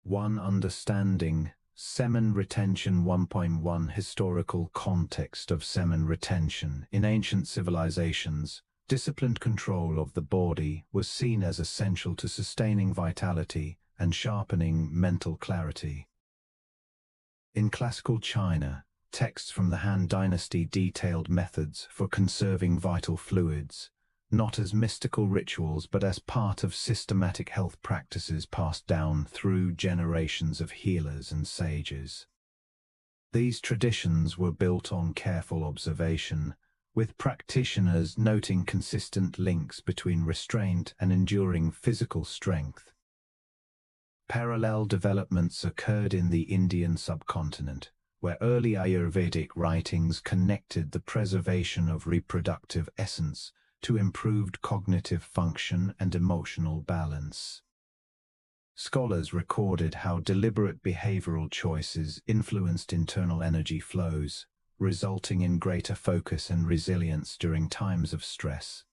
1. Understanding semen retention. 1.1 Historical context of semen retention. In ancient civilizations, disciplined control of the body was seen as essential to sustaining vitality and sharpening mental clarity. In classical China, texts from the Han Dynasty detailed methods for conserving vital fluids, not as mystical rituals but as part of systematic health practices passed down through generations of healers and sages. These traditions were built on careful observation, with practitioners noting consistent links between restraint and enduring physical strength. Parallel developments occurred in the Indian subcontinent, where early Ayurvedic writings connected the preservation of reproductive essence to improved cognitive function and emotional balance. Scholars recorded how deliberate behavioral choices influenced internal energy flows, resulting in greater focus and resilience during times of stress.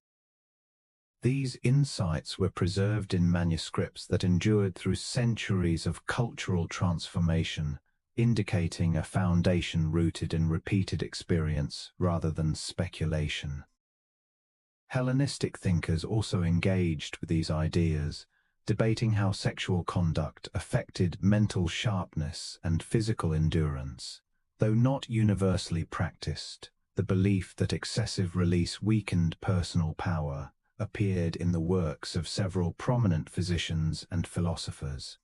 These insights were preserved in manuscripts that endured through centuries of cultural transformation, indicating a foundation rooted in repeated experience rather than speculation. Hellenistic thinkers also engaged with these ideas, debating how sexual conduct affected mental sharpness and physical endurance. Though not universally practiced, the belief that excessive release weakened personal power appeared in the works of several prominent physicians and philosophers.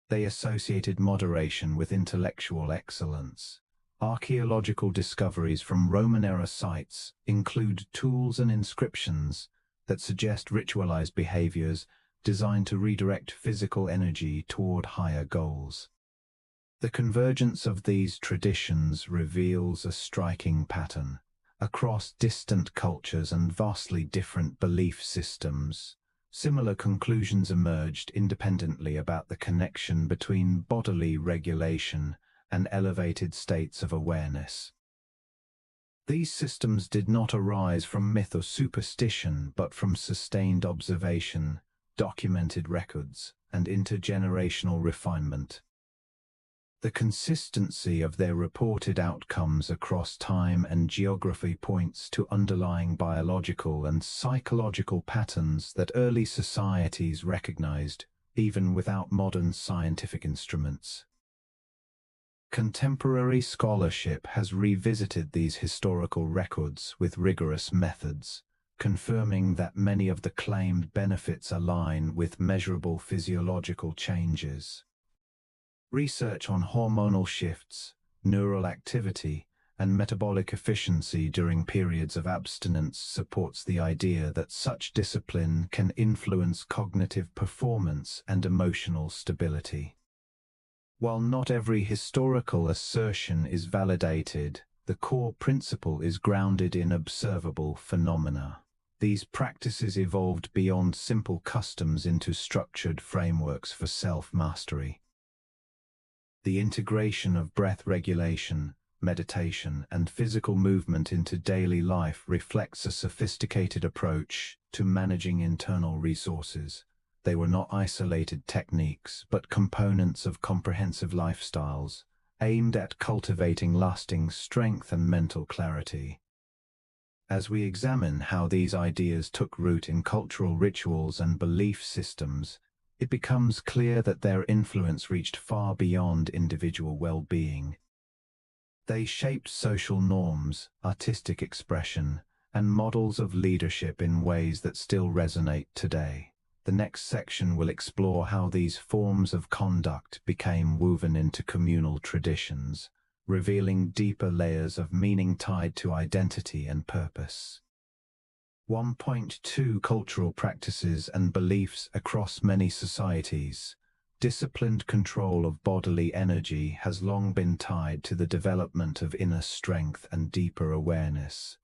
They associated moderation with intellectual excellence. Archaeological discoveries from Roman-era sites include tools and inscriptions that suggest ritualized behaviors designed to redirect physical energy toward higher goals. The convergence of these traditions reveals a striking pattern. Across distant cultures and vastly different belief systems, similar conclusions emerged independently about the connection between bodily regulation and elevated states of awareness. These systems did not arise from myth or superstition, but from sustained observation, documented records, and intergenerational refinement. The consistency of their reported outcomes across time and geography points to underlying biological and psychological patterns that early societies recognized, even without modern scientific instruments. Contemporary scholarship has revisited these historical records with rigorous methods, confirming that many of the claimed benefits align with measurable physiological changes. Research on hormonal shifts, neural activity, and metabolic efficiency during periods of abstinence supports the idea that such discipline can influence cognitive performance and emotional stability. While not every historical assertion is validated, the core principle is grounded in observable phenomena. These practices evolved beyond simple customs into structured frameworks for self-mastery. The integration of breath regulation, meditation, and physical movement into daily life reflects a sophisticated approach to managing internal resources. They were not isolated techniques, but components of comprehensive lifestyles, aimed at cultivating lasting strength and mental clarity. As we examine how these ideas took root in cultural rituals and belief systems, it becomes clear that their influence reached far beyond individual well-being. They shaped social norms, artistic expression, and models of leadership in ways that still resonate today. The next section will explore how these forms of conduct became woven into communal traditions, revealing deeper layers of meaning tied to identity and purpose. 1.2 Cultural practices and beliefs across many societies. Disciplined control of bodily energy has long been tied to the development of inner strength and deeper awareness.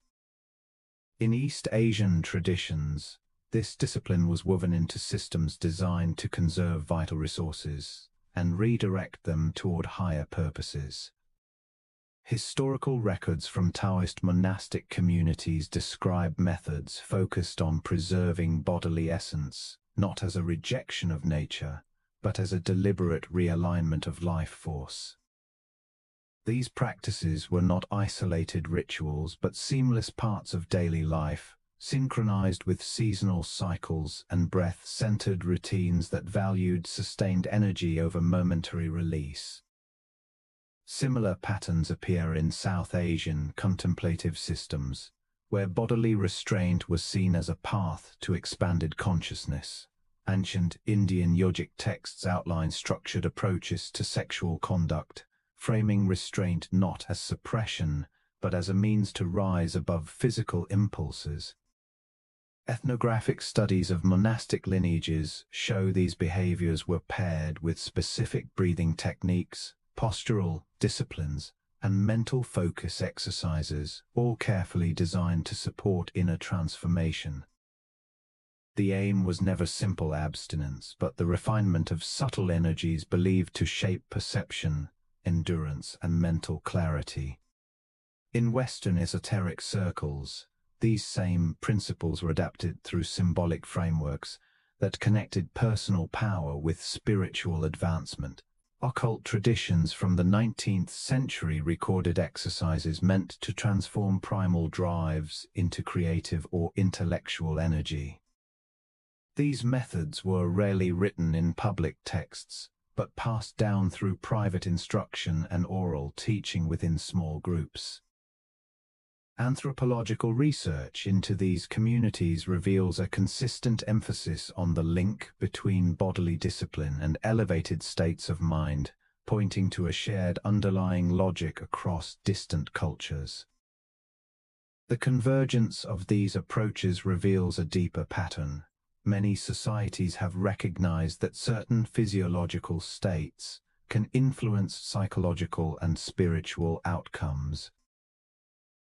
In East Asian traditions, this discipline was woven into systems designed to conserve vital resources and redirect them toward higher purposes. Historical records from Taoist monastic communities describe methods focused on preserving bodily essence, not as a rejection of nature, but as a deliberate realignment of life force. These practices were not isolated rituals, but seamless parts of daily life, synchronized with seasonal cycles and breath-centered routines that valued sustained energy over momentary release. Similar patterns appear in South Asian contemplative systems, where bodily restraint was seen as a path to expanded consciousness. Ancient Indian yogic texts outline structured approaches to sexual conduct, framing restraint not as suppression, but as a means to rise above physical impulses. Ethnographic studies of monastic lineages show these behaviors were paired with specific breathing techniques, postural disciplines, and mental focus exercises, all carefully designed to support inner transformation. The aim was never simple abstinence, but the refinement of subtle energies believed to shape perception, endurance, and mental clarity. In Western esoteric circles, these same principles were adapted through symbolic frameworks that connected personal power with spiritual advancement. Occult traditions from the 19th century recorded exercises meant to transform primal drives into creative or intellectual energy. These methods were rarely written in public texts, but passed down through private instruction and oral teaching within small groups. Anthropological research into these communities reveals a consistent emphasis on the link between bodily discipline and elevated states of mind, pointing to a shared underlying logic across distant cultures. The convergence of these approaches reveals a deeper pattern. Many societies have recognized that certain physiological states can influence psychological and spiritual outcomes.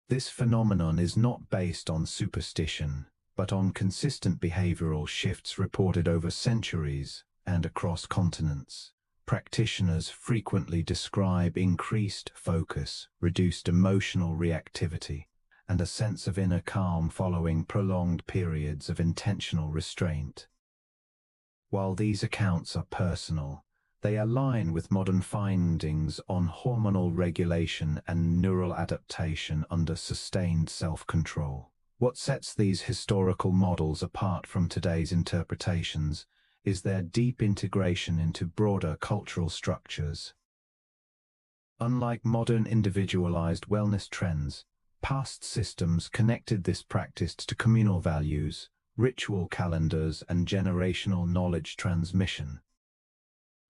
This phenomenon is not based on superstition, but on consistent behavioral shifts reported over centuries and across continents. Practitioners frequently describe increased focus, reduced emotional reactivity, and a sense of inner calm following prolonged periods of intentional restraint. While these accounts are personal, they align with modern findings on hormonal regulation and neural adaptation under sustained self-control. What sets these historical models apart from today's interpretations is their deep integration into broader cultural structures. Unlike modern individualized wellness trends, past systems connected this practice to communal values, ritual calendars, and generational knowledge transmission.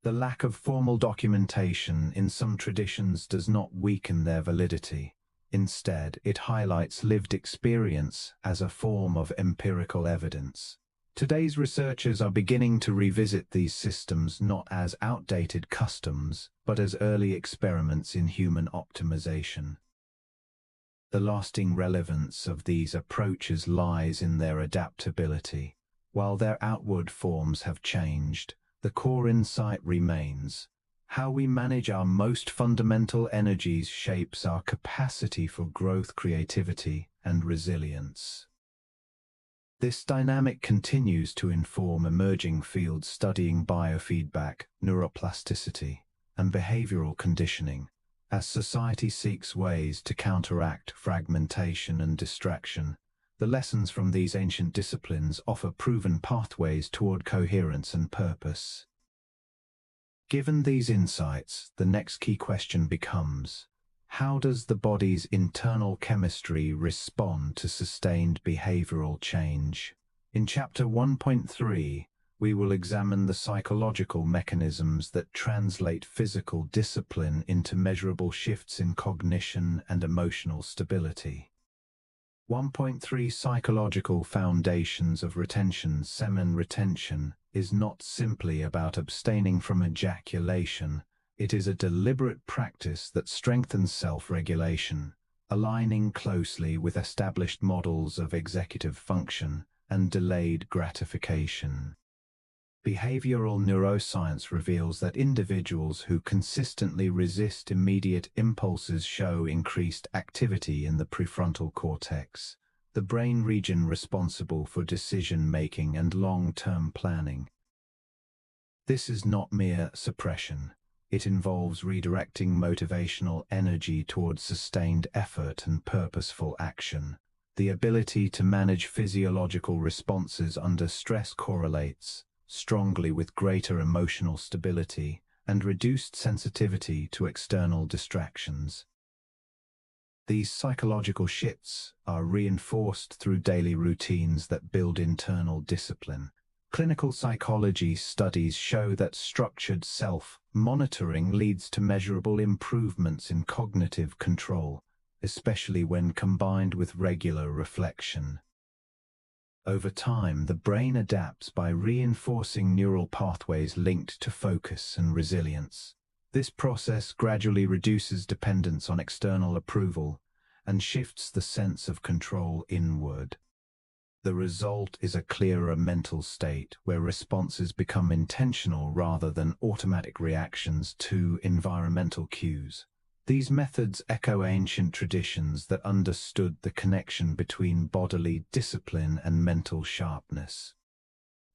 The lack of formal documentation in some traditions does not weaken their validity. Instead, it highlights lived experience as a form of empirical evidence. Today's researchers are beginning to revisit these systems not as outdated customs, but as early experiments in human optimization. The lasting relevance of these approaches lies in their adaptability. While their outward forms have changed, the core insight remains. How we manage our most fundamental energies shapes our capacity for growth, creativity, and resilience. This dynamic continues to inform emerging fields studying biofeedback, neuroplasticity, and behavioral conditioning. As society seeks ways to counteract fragmentation and distraction, the lessons from these ancient disciplines offer proven pathways toward coherence and purpose. Given these insights, the next key question becomes, how does the body's internal chemistry respond to sustained behavioral change? In Chapter 1.3, we will examine the psychological mechanisms that translate physical discipline into measurable shifts in cognition and emotional stability. 1.3 Psychological Foundations of Retention. Semen retention is not simply about abstaining from ejaculation. It is a deliberate practice that strengthens self-regulation, aligning closely with established models of executive function and delayed gratification. Behavioral neuroscience reveals that individuals who consistently resist immediate impulses show increased activity in the prefrontal cortex, the brain region responsible for decision-making and long-term planning. This is not mere suppression. It involves redirecting motivational energy towards sustained effort and purposeful action. The ability to manage physiological responses under stress correlates strongly with greater emotional stability and reduced sensitivity to external distractions. These psychological shifts are reinforced through daily routines that build internal discipline. Clinical psychology studies show that structured self-monitoring leads to measurable improvements in cognitive control, especially when combined with regular reflection. Over time, the brain adapts by reinforcing neural pathways linked to focus and resilience. This process gradually reduces dependence on external approval and shifts the sense of control inward. The result is a clearer mental state where responses become intentional rather than automatic reactions to environmental cues. These methods echo ancient traditions that understood the connection between bodily discipline and mental sharpness.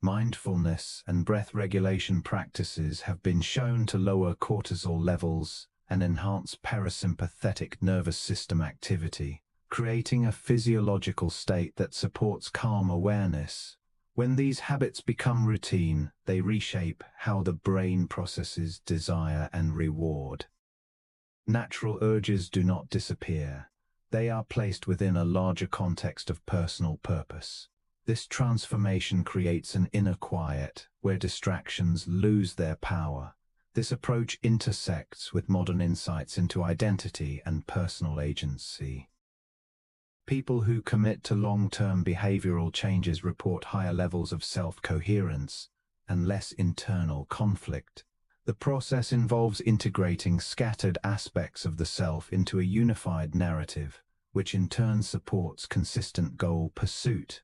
Mindfulness and breath regulation practices have been shown to lower cortisol levels and enhance parasympathetic nervous system activity, creating a physiological state that supports calm awareness. When these habits become routine, they reshape how the brain processes desire and reward. Natural urges do not disappear. They are placed within a larger context of personal purpose. This transformation creates an inner quiet where distractions lose their power. This approach intersects with modern insights into identity and personal agency. People who commit to long-term behavioral changes report higher levels of self-coherence and less internal conflict. The process involves integrating scattered aspects of the self into a unified narrative, which in turn supports consistent goal pursuit.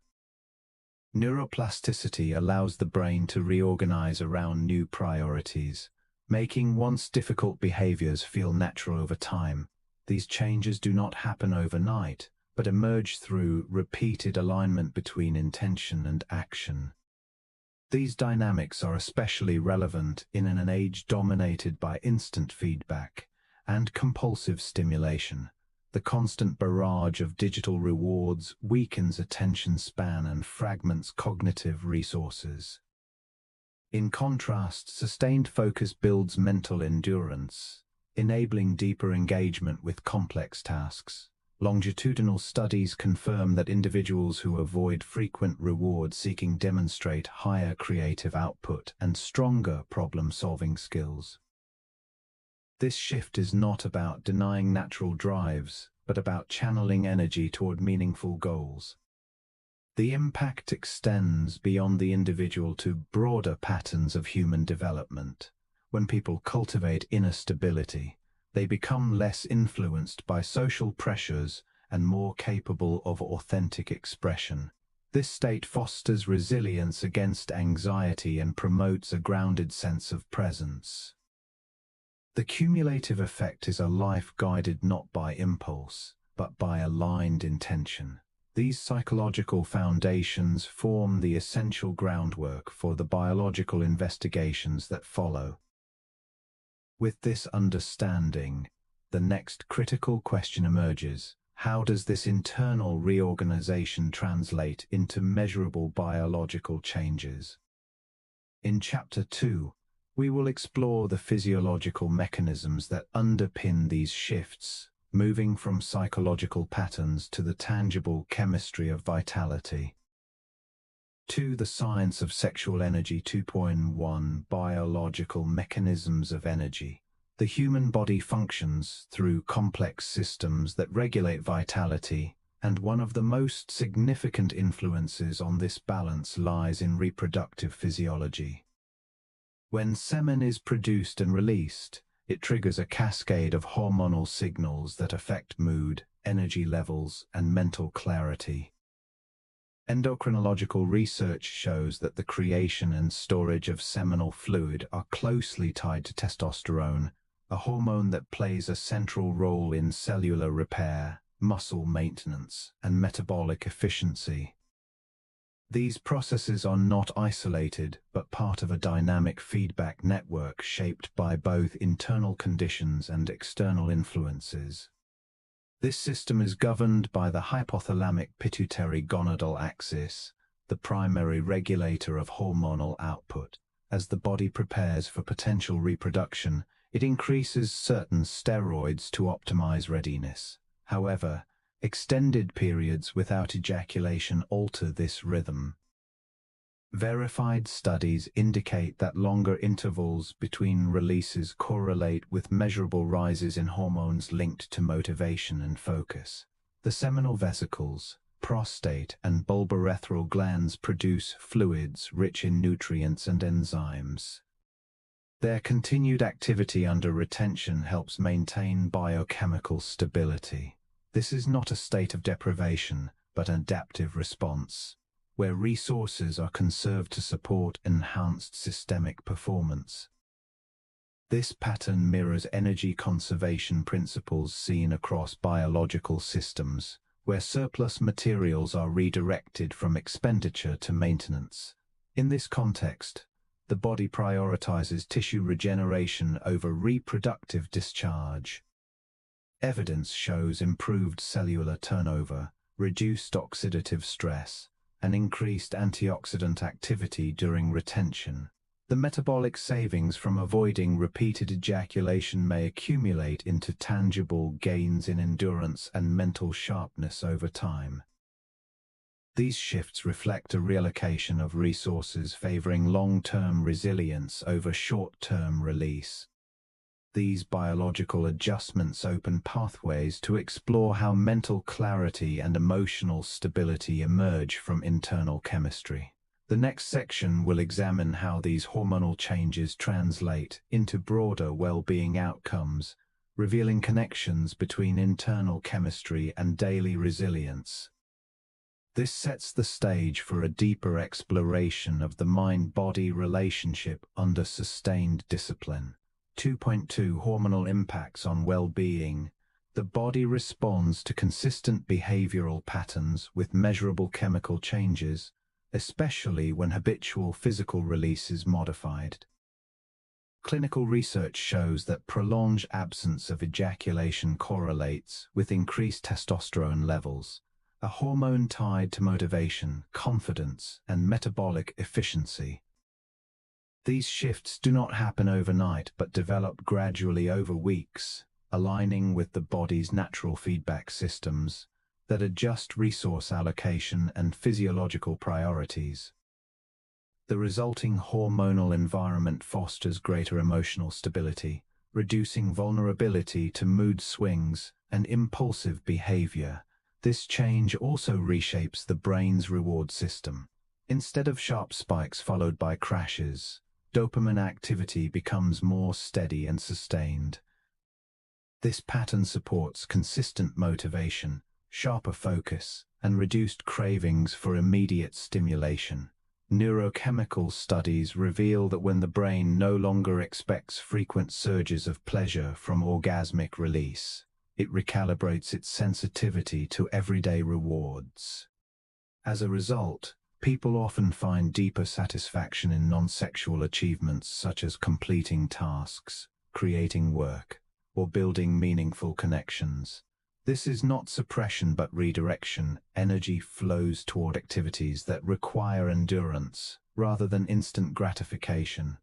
Neuroplasticity allows the brain to reorganize around new priorities, making once difficult behaviors feel natural over time. These changes do not happen overnight, but emerge through repeated alignment between intention and action. These dynamics are especially relevant in an age dominated by instant feedback and compulsive stimulation. The constant barrage of digital rewards weakens attention span and fragments cognitive resources. In contrast, sustained focus builds mental endurance, enabling deeper engagement with complex tasks. Longitudinal studies confirm that individuals who avoid frequent reward seeking demonstrate higher creative output and stronger problem-solving skills. This shift is not about denying natural drives, but about channeling energy toward meaningful goals. The impact extends beyond the individual to broader patterns of human development. When people cultivate inner stability, they become less influenced by social pressures and more capable of authentic expression. This state fosters resilience against anxiety and promotes a grounded sense of presence. The cumulative effect is a life guided not by impulse, but by aligned intention. These psychological foundations form the essential groundwork for the biological investigations that follow. With this understanding, the next critical question emerges: how does this internal reorganization translate into measurable biological changes? In Chapter 2, we will explore the physiological mechanisms that underpin these shifts, moving from psychological patterns to the tangible chemistry of vitality. 2. The Science of Sexual Energy 2.1 Biological Mechanisms of Energy. The human body functions through complex systems that regulate vitality, and one of the most significant influences on this balance lies in reproductive physiology. When semen is produced and released, it triggers a cascade of hormonal signals that affect mood, energy levels, and mental clarity. Endocrinological research shows that the creation and storage of seminal fluid are closely tied to testosterone, a hormone that plays a central role in cellular repair, muscle maintenance, and metabolic efficiency. These processes are not isolated, but part of a dynamic feedback network shaped by both internal conditions and external influences. This system is governed by the hypothalamic pituitary gonadal axis, the primary regulator of hormonal output. As the body prepares for potential reproduction, it increases certain steroids to optimize readiness. However, extended periods without ejaculation alter this rhythm. Verified studies indicate that longer intervals between releases correlate with measurable rises in hormones linked to motivation and focus. The seminal vesicles, prostate, and bulbourethral glands produce fluids rich in nutrients and enzymes. Their continued activity under retention helps maintain biochemical stability. This is not a state of deprivation, but an adaptive response, where resources are conserved to support enhanced systemic performance. This pattern mirrors energy conservation principles seen across biological systems, where surplus materials are redirected from expenditure to maintenance. In this context, the body prioritizes tissue regeneration over reproductive discharge. Evidence shows improved cellular turnover, reduced oxidative stress, and increased antioxidant activity during retention. The metabolic savings from avoiding repeated ejaculation may accumulate into tangible gains in endurance and mental sharpness over time. These shifts reflect a reallocation of resources favoring long-term resilience over short-term release. These biological adjustments open pathways to explore how mental clarity and emotional stability emerge from internal chemistry. The next section will examine how these hormonal changes translate into broader well-being outcomes, revealing connections between internal chemistry and daily resilience. This sets the stage for a deeper exploration of the mind-body relationship under sustained discipline. 2.2 Hormonal impacts on well-being. The body responds to consistent behavioral patterns with measurable chemical changes, especially when habitual physical release is modified. Clinical research shows that prolonged absence of ejaculation correlates with increased testosterone levels, a hormone tied to motivation, confidence, and metabolic efficiency. These shifts do not happen overnight but develop gradually over weeks, aligning with the body's natural feedback systems that adjust resource allocation and physiological priorities. The resulting hormonal environment fosters greater emotional stability, reducing vulnerability to mood swings and impulsive behavior. This change also reshapes the brain's reward system. Instead of sharp spikes followed by crashes, dopamine activity becomes more steady and sustained. This pattern supports consistent motivation, sharper focus, and reduced cravings for immediate stimulation. Neurochemical studies reveal that when the brain no longer expects frequent surges of pleasure from orgasmic release, it recalibrates its sensitivity to everyday rewards. As a result, people often find deeper satisfaction in non-sexual achievements such as completing tasks, creating work, or building meaningful connections. This is not suppression but redirection. Energy flows toward activities that require endurance rather than instant gratification.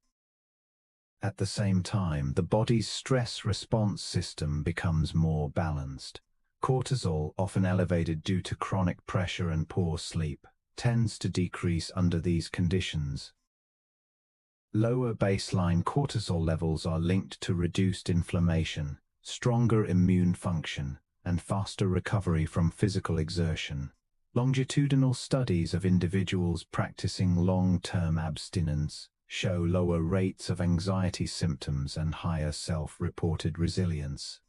At the same time, the body's stress response system becomes more balanced. Cortisol, often elevated due to chronic pressure and poor sleep, tends to decrease under these conditions. Lower baseline cortisol levels are linked to reduced inflammation, stronger immune function, and faster recovery from physical exertion. Longitudinal studies of individuals practicing long-term abstinence show lower rates of anxiety symptoms and higher self-reported resilience.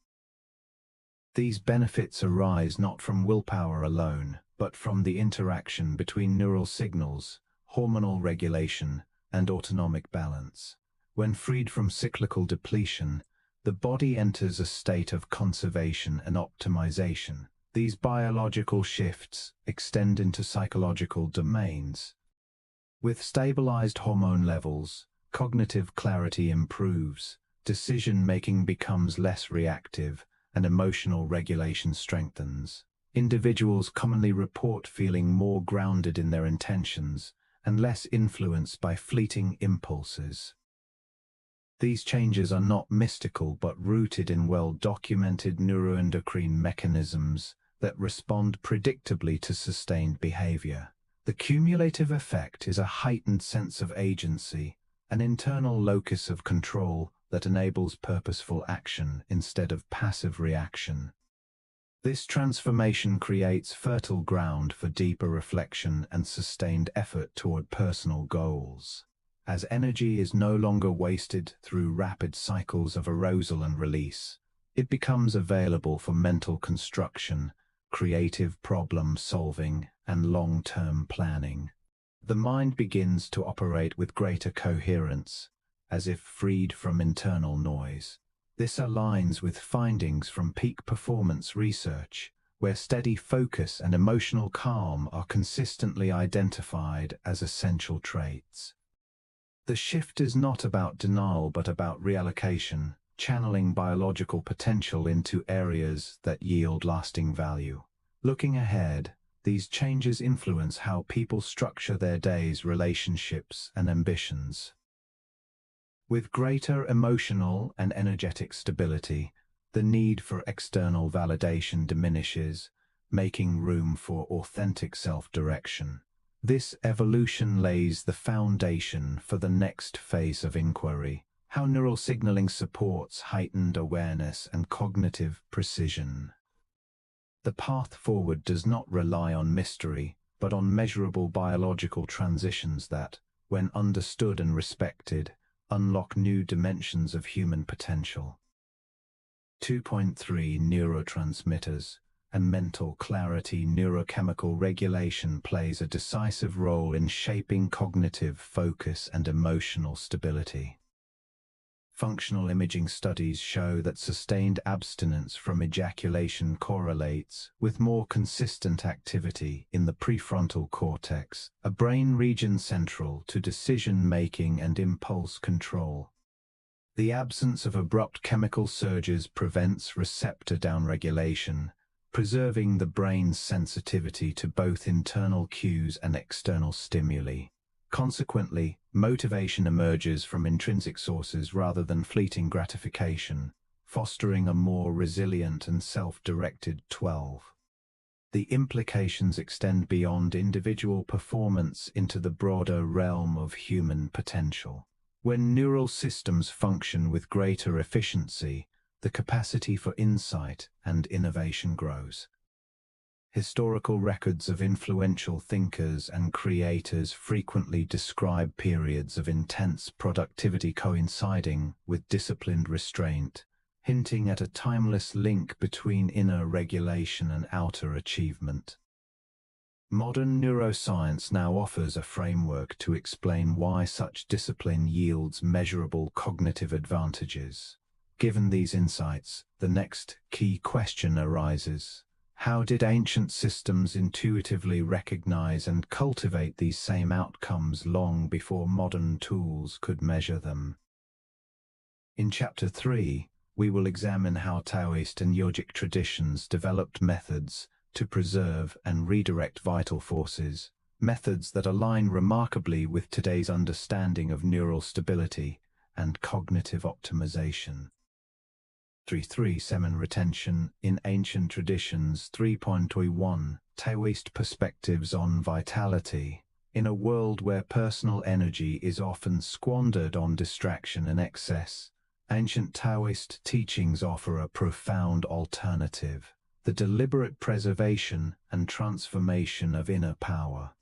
These benefits arise not from willpower alone, but from the interaction between neural signals, hormonal regulation, and autonomic balance. When freed from cyclical depletion, the body enters a state of conservation and optimization. These biological shifts extend into psychological domains. With stabilized hormone levels, cognitive clarity improves, decision-making becomes less reactive, and emotional regulation strengthens. Individuals commonly report feeling more grounded in their intentions and less influenced by fleeting impulses. These changes are not mystical but rooted in well-documented neuroendocrine mechanisms that respond predictably to sustained behavior. The cumulative effect is a heightened sense of agency, an internal locus of control that enables purposeful action instead of passive reaction. This transformation creates fertile ground for deeper reflection and sustained effort toward personal goals. As energy is no longer wasted through rapid cycles of arousal and release, it becomes available for mental construction, creative problem solving, and long-term planning. The mind begins to operate with greater coherence, as if freed from internal noise. This aligns with findings from peak performance research, where steady focus and emotional calm are consistently identified as essential traits. The shift is not about denial but about reallocation, channeling biological potential into areas that yield lasting value. Looking ahead, these changes influence how people structure their days, relationships, and ambitions. With greater emotional and energetic stability, the need for external validation diminishes, making room for authentic self-direction. This evolution lays the foundation for the next phase of inquiry: how neural signaling supports heightened awareness and cognitive precision. The path forward does not rely on mystery, but on measurable biological transitions that, when understood and respected, unlock new dimensions of human potential. 2.3 Neurotransmitters and mental clarity. Neurochemical regulation plays a decisive role in shaping cognitive focus and emotional stability. Functional imaging studies show that sustained abstinence from ejaculation correlates with more consistent activity in the prefrontal cortex, a brain region central to decision-making and impulse control. The absence of abrupt chemical surges prevents receptor downregulation, preserving the brain's sensitivity to both internal cues and external stimuli. Consequently, motivation emerges from intrinsic sources rather than fleeting gratification, fostering a more resilient and self-directed 12. The implications extend beyond individual performance into the broader realm of human potential. When neural systems function with greater efficiency, the capacity for insight and innovation grows. Historical records of influential thinkers and creators frequently describe periods of intense productivity coinciding with disciplined restraint, hinting at a timeless link between inner regulation and outer achievement. Modern neuroscience now offers a framework to explain why such discipline yields measurable cognitive advantages. Given these insights, the next key question arises: how did ancient systems intuitively recognize and cultivate these same outcomes long before modern tools could measure them? In Chapter 3, we will examine how Taoist and yogic traditions developed methods to preserve and redirect vital forces, methods that align remarkably with today's understanding of neural stability and cognitive optimization. 3.3 Semen retention in ancient traditions. 3.1 Taoist perspectives on vitality. In a world where personal energy is often squandered on distraction and excess, ancient Taoist teachings offer a profound alternative: the deliberate preservation and transformation of inner power.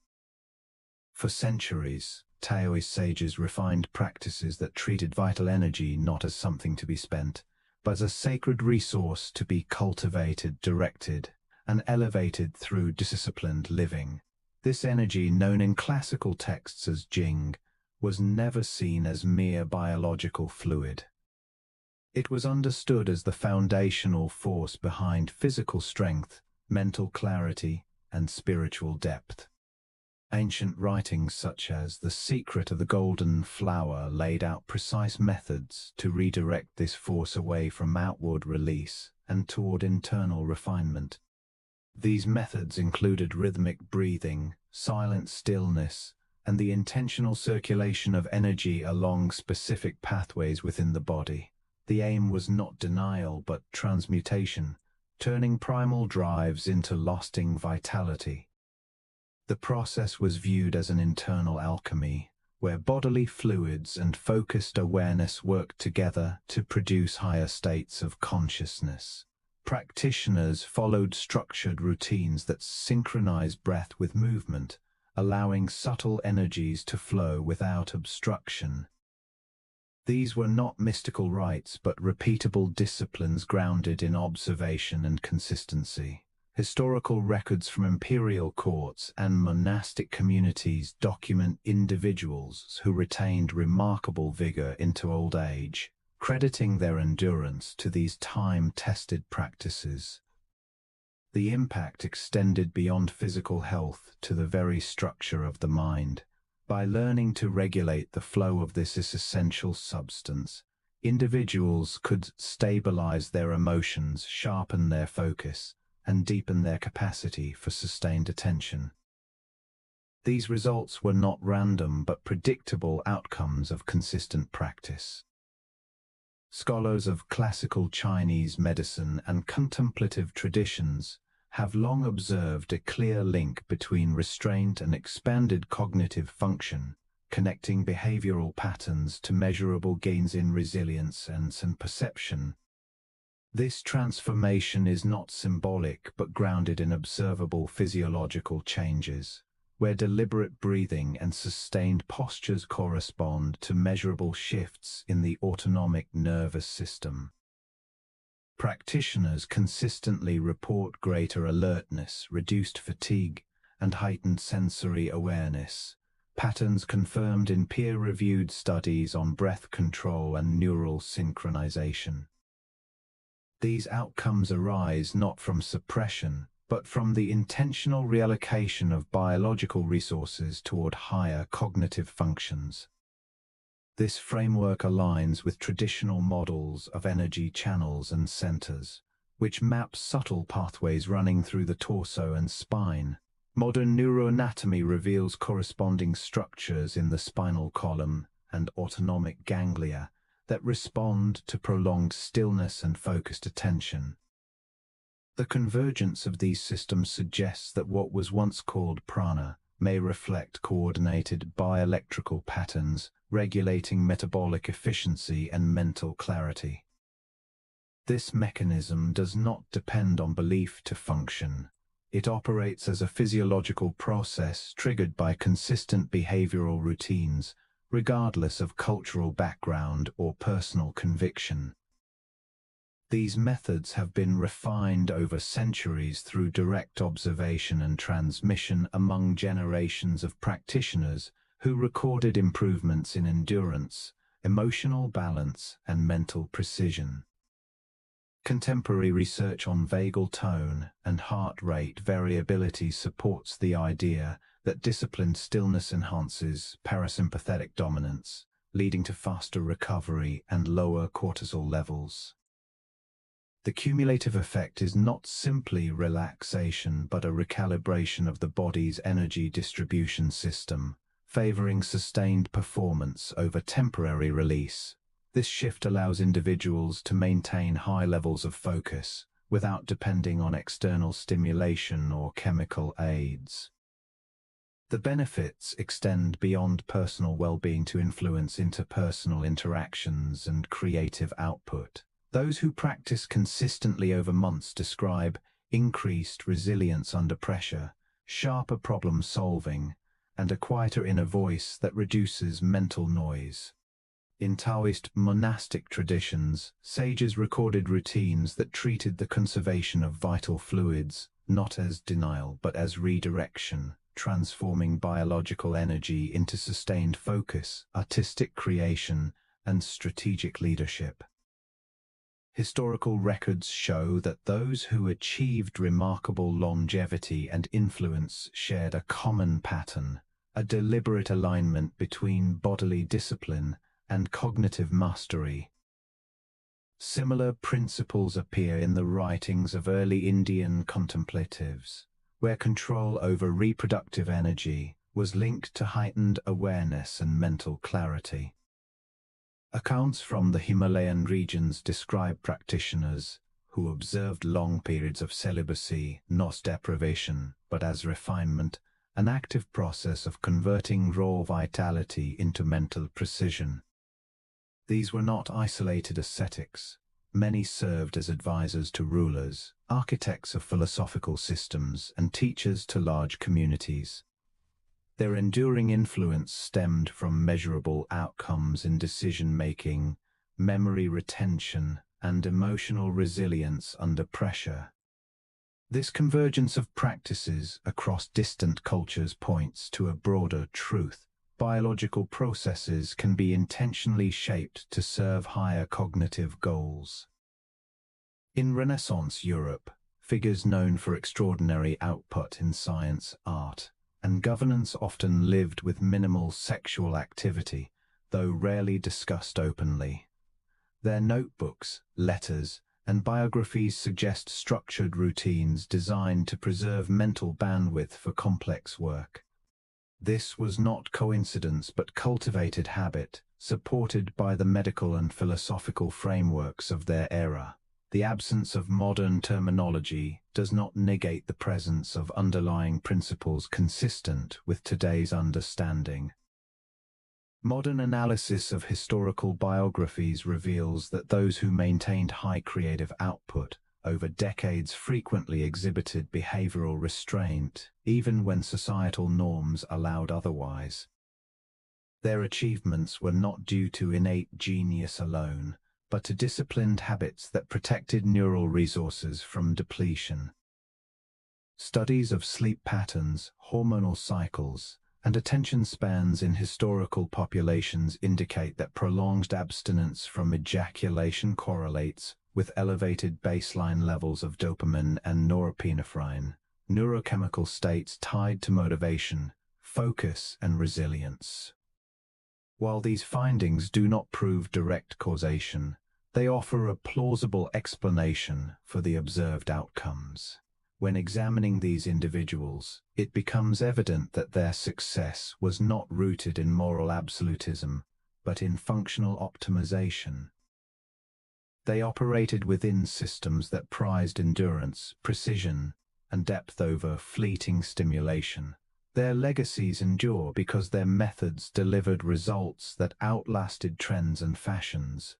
For centuries, Taoist sages refined practices that treated vital energy not as something to be spent, but as a sacred resource to be cultivated, directed, and elevated through disciplined living. This energy, known in classical texts as Jing, was never seen as mere biological fluid. It was understood as the foundational force behind physical strength, mental clarity, and spiritual depth. Ancient writings such as The Secret of the Golden Flower laid out precise methods to redirect this force away from outward release and toward internal refinement. These methods included rhythmic breathing, silent stillness, and the intentional circulation of energy along specific pathways within the body. The aim was not denial but transmutation, turning primal drives into lasting vitality. The process was viewed as an internal alchemy, where bodily fluids and focused awareness worked together to produce higher states of consciousness. Practitioners followed structured routines that synchronized breath with movement, allowing subtle energies to flow without obstruction. These were not mystical rites but repeatable disciplines grounded in observation and consistency. Historical records from imperial courts and monastic communities document individuals who retained remarkable vigor into old age, crediting their endurance to these time-tested practices. The impact extended beyond physical health to the very structure of the mind. By learning to regulate the flow of this essential substance, individuals could stabilize their emotions, sharpen their focus, and deepen their capacity for sustained attention. These results were not random but predictable outcomes of consistent practice. Scholars of classical Chinese medicine and contemplative traditions have long observed a clear link between restraint and expanded cognitive function, connecting behavioral patterns to measurable gains in resilience and perception. This transformation is not symbolic but grounded in observable physiological changes, where deliberate breathing and sustained postures correspond to measurable shifts in the autonomic nervous system. Practitioners consistently report greater alertness, reduced fatigue, and heightened sensory awareness, patterns confirmed in peer-reviewed studies on breath control and neural synchronization. These outcomes arise not from suppression, but from the intentional reallocation of biological resources toward higher cognitive functions. This framework aligns with traditional models of energy channels and centers, which map subtle pathways running through the torso and spine. Modern neuroanatomy reveals corresponding structures in the spinal column and autonomic ganglia that respond to prolonged stillness and focused attention. The convergence of these systems suggests that what was once called prana may reflect coordinated bioelectrical patterns regulating metabolic efficiency and mental clarity. This mechanism does not depend on belief to function. It operates as a physiological process triggered by consistent behavioral routines, regardless of cultural background or personal conviction. These methods have been refined over centuries through direct observation and transmission among generations of practitioners who recorded improvements in endurance, emotional balance, and mental precision. Contemporary research on vagal tone and heart rate variability supports the idea that disciplined stillness enhances parasympathetic dominance, leading to faster recovery and lower cortisol levels. The cumulative effect is not simply relaxation but a recalibration of the body's energy distribution system, favoring sustained performance over temporary release. This shift allows individuals to maintain high levels of focus without depending on external stimulation or chemical aids. The benefits extend beyond personal well-being to influence interpersonal interactions and creative output. Those who practice consistently over months describe increased resilience under pressure, sharper problem solving, and a quieter inner voice that reduces mental noise. In Taoist monastic traditions, sages recorded routines that treated the conservation of vital fluids not as denial but as redirection, transforming biological energy into sustained focus, artistic creation, and strategic leadership. Historical records show that those who achieved remarkable longevity and influence shared a common pattern, a deliberate alignment between bodily discipline and cognitive mastery. Similar principles appear in the writings of early Indian contemplatives, where control over reproductive energy was linked to heightened awareness and mental clarity. Accounts from the Himalayan regions describe practitioners who observed long periods of celibacy, not deprivation, but as refinement, an active process of converting raw vitality into mental precision. These were not isolated ascetics. Many served as advisors to rulers, architects of philosophical systems, and teachers to large communities. Their enduring influence stemmed from measurable outcomes in decision-making, memory retention, and emotional resilience under pressure. This convergence of practices across distant cultures points to a broader truth. Biological processes can be intentionally shaped to serve higher cognitive goals. In Renaissance Europe, figures known for extraordinary output in science, art, and governance often lived with minimal sexual activity, though rarely discussed openly. Their notebooks, letters, and biographies suggest structured routines designed to preserve mental bandwidth for complex work. This was not coincidence but cultivated habit, supported by the medical and philosophical frameworks of their era. The absence of modern terminology does not negate the presence of underlying principles consistent with today's understanding. Modern analysis of historical biographies reveals that those who maintained high creative output over decades frequently exhibited behavioral restraint, even when societal norms allowed otherwise. Their achievements were not due to innate genius alone, but to disciplined habits that protected neural resources from depletion. Studies of sleep patterns, hormonal cycles, and attention spans in historical populations indicate that prolonged abstinence from ejaculation correlates with elevated baseline levels of dopamine and norepinephrine, neurochemical states tied to motivation, focus, and resilience. While these findings do not prove direct causation, they offer a plausible explanation for the observed outcomes. When examining these individuals, it becomes evident that their success was not rooted in moral absolutism, but in functional optimization. They operated within systems that prized endurance, precision, and depth over fleeting stimulation. Their legacies endure because their methods delivered results that outlasted trends and fashions.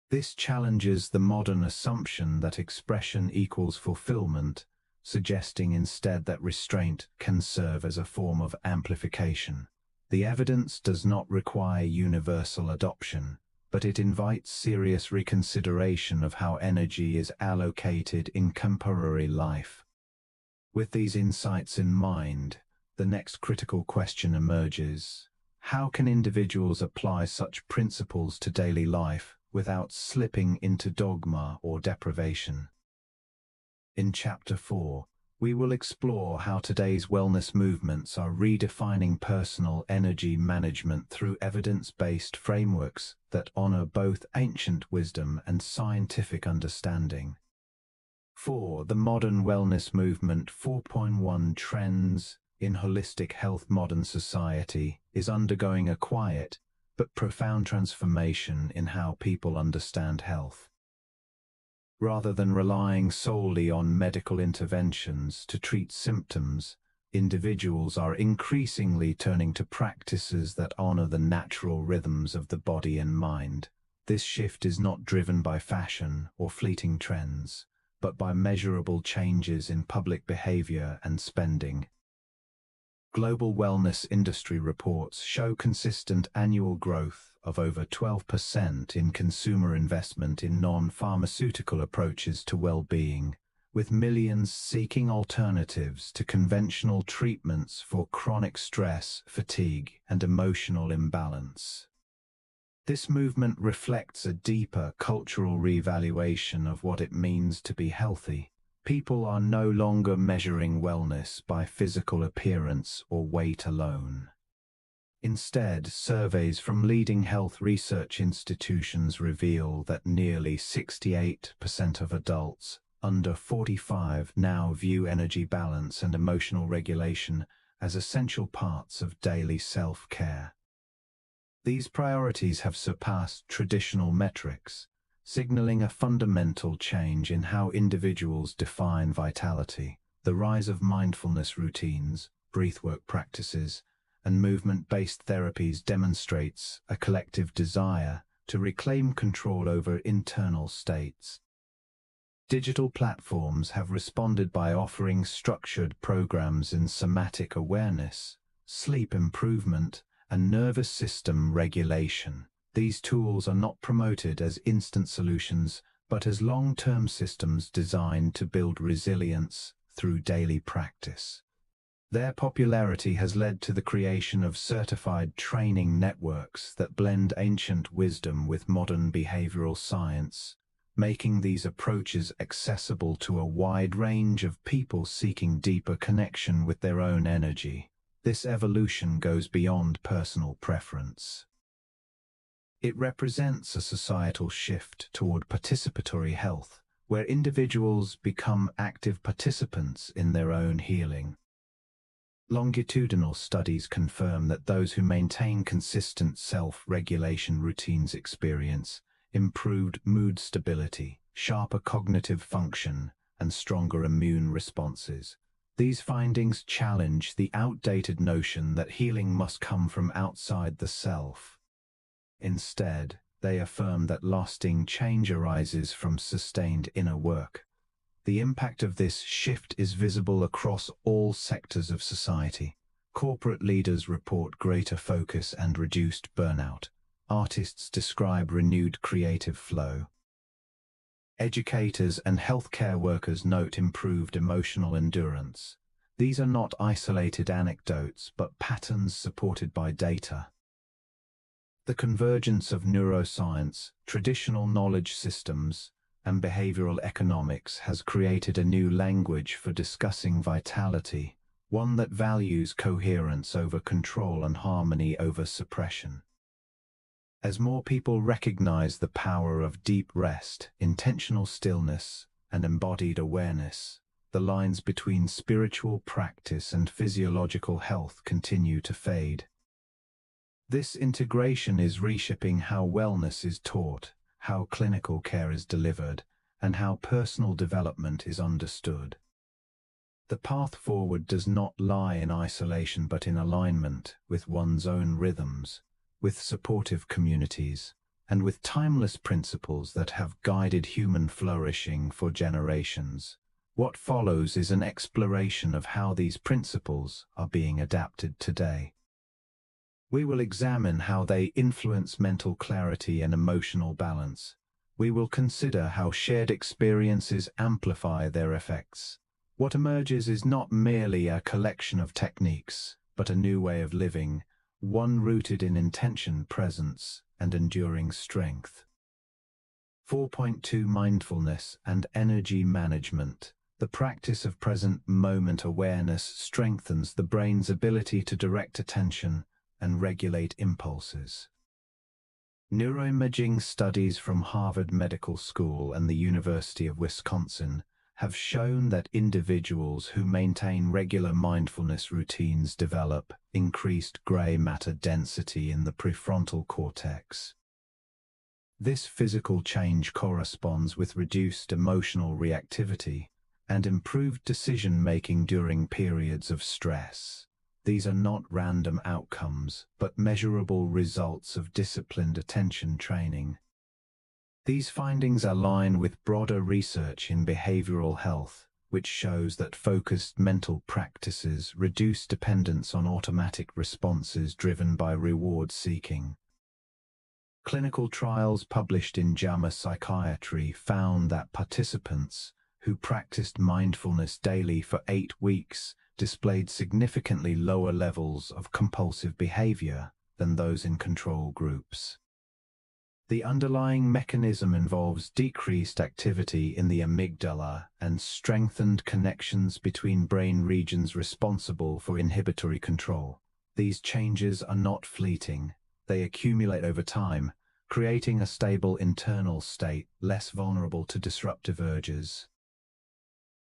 This challenges the modern assumption that expression equals fulfillment, suggesting instead that restraint can serve as a form of amplification. The evidence does not require universal adoption, but it invites serious reconsideration of how energy is allocated in contemporary life. With these insights in mind, the next critical question emerges: how can individuals apply such principles to daily life without slipping into dogma or deprivation? In Chapter 4, we will explore how today's wellness movements are redefining personal energy management through evidence-based frameworks that honor both ancient wisdom and scientific understanding. 4. The modern wellness movement 4.1 Trends in holistic health. Modern society is undergoing a quiet but profound transformation in how people understand health. Rather than relying solely on medical interventions to treat symptoms, individuals are increasingly turning to practices that honor the natural rhythms of the body and mind. This shift is not driven by fashion or fleeting trends, but by measurable changes in public behavior and spending. Global wellness industry reports show consistent annual growth of over 12% in consumer investment in non-pharmaceutical approaches to well-being, with millions seeking alternatives to conventional treatments for chronic stress, fatigue, and emotional imbalance. This movement reflects a deeper cultural reevaluation of what it means to be healthy. People are no longer measuring wellness by physical appearance or weight alone. Instead, surveys from leading health research institutions reveal that nearly 68% of adults under 45 now view energy balance and emotional regulation as essential parts of daily self-care. These priorities have surpassed traditional metrics, signaling a fundamental change in how individuals define vitality. The rise of mindfulness routines, breathwork practices, and movement-based therapies demonstrates a collective desire to reclaim control over internal states. Digital platforms have responded by offering structured programs in somatic awareness, sleep improvement, and nervous system regulation. These tools are not promoted as instant solutions, but as long-term systems designed to build resilience through daily practice. Their popularity has led to the creation of certified training networks that blend ancient wisdom with modern behavioral science, making these approaches accessible to a wide range of people seeking deeper connection with their own energy. This evolution goes beyond personal preference. It represents a societal shift toward participatory health, where individuals become active participants in their own healing. Longitudinal studies confirm that those who maintain consistent self-regulation routines experience improved mood stability, sharper cognitive function, and stronger immune responses. These findings challenge the outdated notion that healing must come from outside the self. Instead, they affirm that lasting change arises from sustained inner work. The impact of this shift is visible across all sectors of society. Corporate leaders report greater focus and reduced burnout. Artists describe renewed creative flow. Educators and healthcare workers note improved emotional endurance. These are not isolated anecdotes, but patterns supported by data. The convergence of neuroscience, traditional knowledge systems, and behavioral economics has created a new language for discussing vitality, one that values coherence over control and harmony over suppression. As more people recognize the power of deep rest, intentional stillness, and embodied awareness, the lines between spiritual practice and physiological health continue to fade. This integration is reshaping how wellness is taught, how clinical care is delivered, and how personal development is understood. The path forward does not lie in isolation but in alignment with one's own rhythms, with supportive communities, and with timeless principles that have guided human flourishing for generations. What follows is an exploration of how these principles are being adapted today. We will examine how they influence mental clarity and emotional balance. We will consider how shared experiences amplify their effects. What emerges is not merely a collection of techniques, but a new way of living, one rooted in intention, presence, and enduring strength. 4.2 Mindfulness and Energy Management. The practice of present moment awareness strengthens the brain's ability to direct attention and regulate impulses. Neuroimaging studies from Harvard Medical School and the University of Wisconsin have shown that individuals who maintain regular mindfulness routines develop increased gray matter density in the prefrontal cortex. This physical change corresponds with reduced emotional reactivity and improved decision-making during periods of stress. These are not random outcomes, but measurable results of disciplined attention training. These findings align with broader research in behavioral health, which shows that focused mental practices reduce dependence on automatic responses driven by reward seeking. Clinical trials published in JAMA Psychiatry found that participants who practiced mindfulness daily for 8 weeks displayed significantly lower levels of compulsive behavior than those in control groups. The underlying mechanism involves decreased activity in the amygdala and strengthened connections between brain regions responsible for inhibitory control. These changes are not fleeting. They accumulate over time, creating a stable internal state less vulnerable to disruptive urges.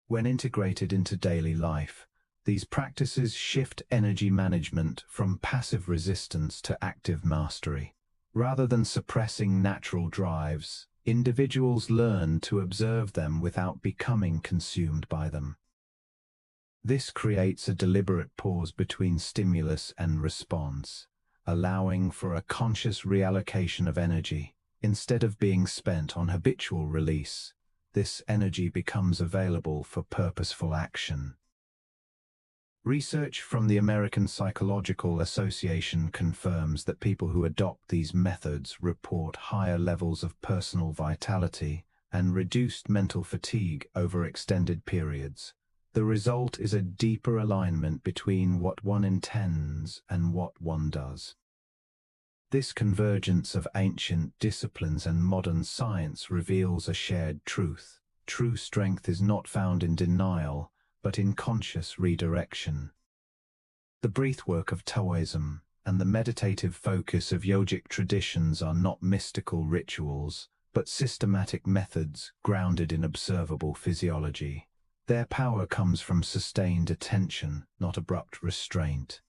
When integrated into daily life, these practices shift energy management from passive resistance to active mastery. Rather than suppressing natural drives, individuals learn to observe them without becoming consumed by them. This creates a deliberate pause between stimulus and response, allowing for a conscious reallocation of energy. Instead of being spent on habitual release, this energy becomes available for purposeful action. Research from the American Psychological Association confirms that people who adopt these methods report higher levels of personal vitality and reduced mental fatigue over extended periods. The result is a deeper alignment between what one intends and what one does. This convergence of ancient disciplines and modern science reveals a shared truth. True strength is not found in denial, but in conscious redirection. The breathwork of Taoism and the meditative focus of yogic traditions are not mystical rituals, but systematic methods grounded in observable physiology. Their power comes from sustained attention, not abrupt restraint.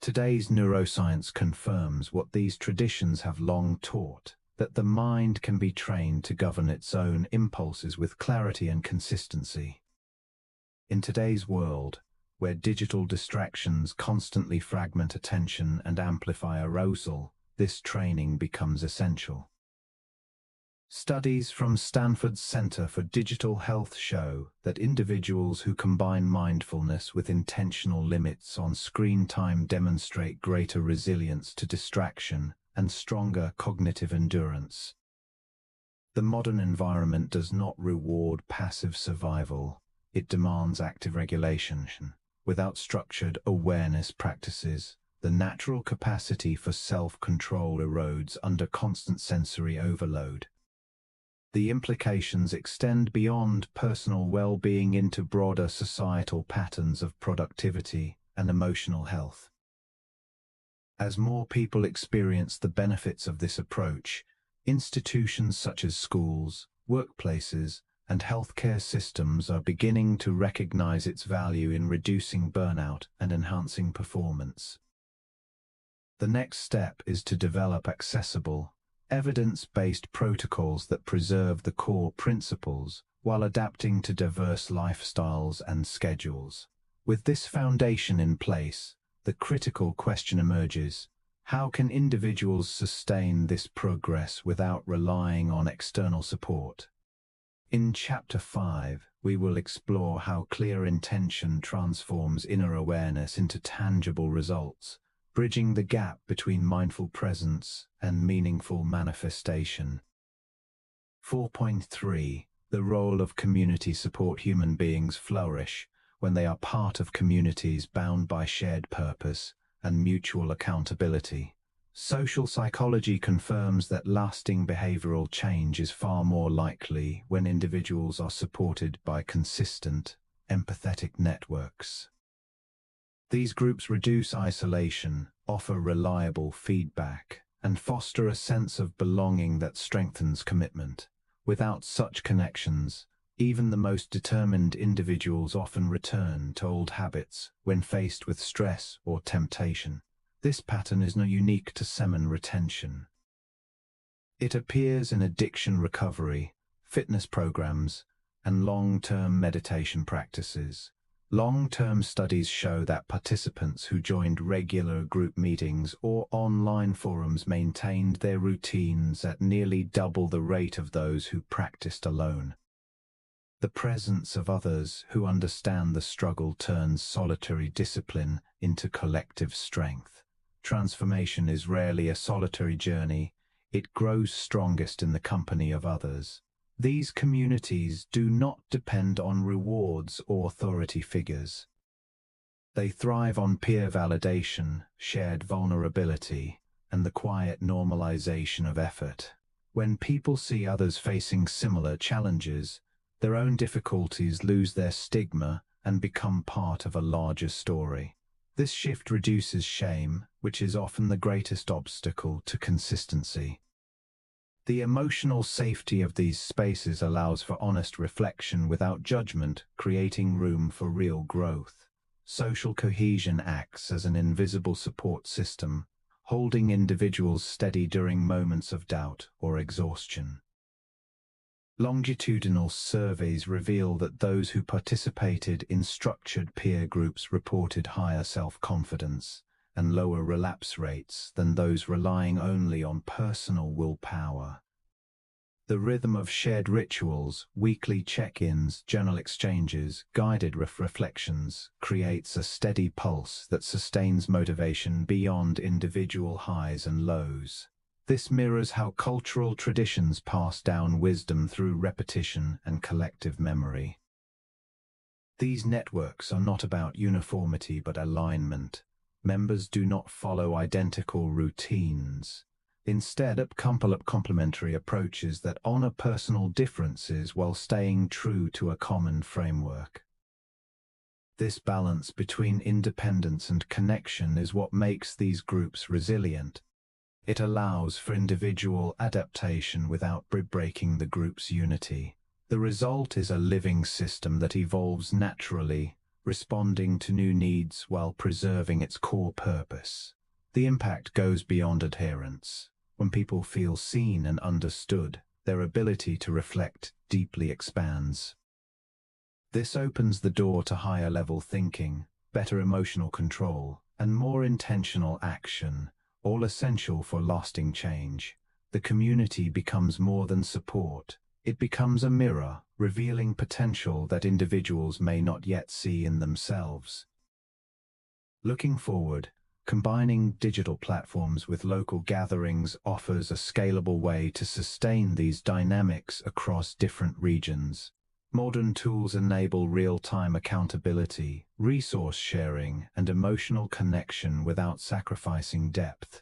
Today's neuroscience confirms what these traditions have long taught, that the mind can be trained to govern its own impulses with clarity and consistency. In today's world, where digital distractions constantly fragment attention and amplify arousal, this training becomes essential. Studies from Stanford's Center for Digital Health show that individuals who combine mindfulness with intentional limits on screen time demonstrate greater resilience to distraction and stronger cognitive endurance. The modern environment does not reward passive survival. It demands active regulation. Without structured awareness practices, the natural capacity for self-control erodes under constant sensory overload. The implications extend beyond personal well-being into broader societal patterns of productivity and emotional health. As more people experience the benefits of this approach, institutions such as schools, workplaces, and healthcare systems are beginning to recognize its value in reducing burnout and enhancing performance. The next step is to develop accessible, evidence-based protocols that preserve the core principles while adapting to diverse lifestyles and schedules. With this foundation in place, the critical question emerges: how can individuals sustain this progress without relying on external support? In Chapter 5, we will explore how clear intention transforms inner awareness into tangible results, bridging the gap between mindful presence and meaningful manifestation. 4.3. The role of community support. Human beings flourish when they are part of communities bound by shared purpose and mutual accountability. Social psychology confirms that lasting behavioral change is far more likely when individuals are supported by consistent, empathetic networks. These groups reduce isolation, offer reliable feedback, and foster a sense of belonging that strengthens commitment. Without such connections, even the most determined individuals often return to old habits when faced with stress or temptation. This pattern is not unique to semen retention. It appears in addiction recovery, fitness programs, and long-term meditation practices. Long-term studies show that participants who joined regular group meetings or online forums maintained their routines at nearly double the rate of those who practiced alone. The presence of others who understand the struggle turns solitary discipline into collective strength. Transformation is rarely a solitary journey. It grows strongest in the company of others. These communities do not depend on rewards or authority figures. They thrive on peer validation, shared vulnerability, and the quiet normalization of effort. When people see others facing similar challenges, their own difficulties lose their stigma and become part of a larger story. This shift reduces shame, which is often the greatest obstacle to consistency. The emotional safety of these spaces allows for honest reflection without judgment, creating room for real growth. Social cohesion acts as an invisible support system, holding individuals steady during moments of doubt or exhaustion. Longitudinal surveys reveal that those who participated in structured peer groups reported higher self-confidence and lower relapse rates than those relying only on personal willpower. The rhythm of shared rituals, weekly check-ins, journal exchanges, guided reflections creates a steady pulse that sustains motivation beyond individual highs and lows. This mirrors how cultural traditions pass down wisdom through repetition and collective memory. These networks are not about uniformity but alignment. Members do not follow identical routines. Instead, complementary approaches that honor personal differences while staying true to a common framework. This balance between independence and connection is what makes these groups resilient. It allows for individual adaptation without breaking the group's unity. The result is a living system that evolves naturally, responding to new needs while preserving its core purpose. The impact goes beyond adherence. When people feel seen and understood, their ability to reflect deeply expands. This opens the door to higher-level thinking, better emotional control, and more intentional action, all essential for lasting change. The community becomes more than support. It becomes a mirror, revealing potential that individuals may not yet see in themselves. Looking forward, combining digital platforms with local gatherings offers a scalable way to sustain these dynamics across different regions. Modern tools enable real-time accountability, resource sharing, and emotional connection without sacrificing depth.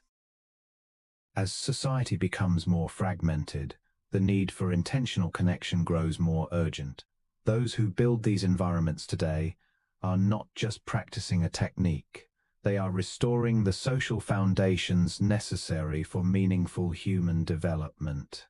As society becomes more fragmented, the need for intentional connection grows more urgent. Those who build these environments today are not just practicing a technique. They are restoring the social foundations necessary for meaningful human development.